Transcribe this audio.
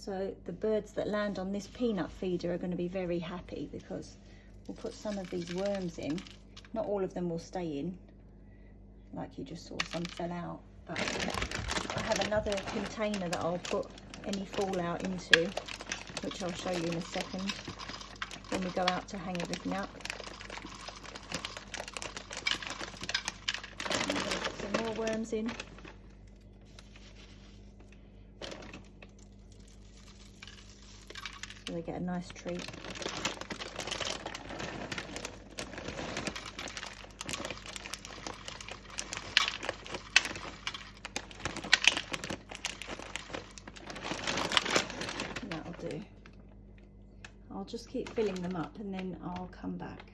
So the birds that land on this peanut feeder are going to be very happy, because we'll put some of these worms in. Not all of them will stay in, like you just saw, some fell out. But I have another container that I'll put any fallout into, which I'll show you in a second when we go out to hang everything up. I'm going to put some more worms in. So they get a nice treat. That'll do. I'll just keep filling them up and then I'll come back.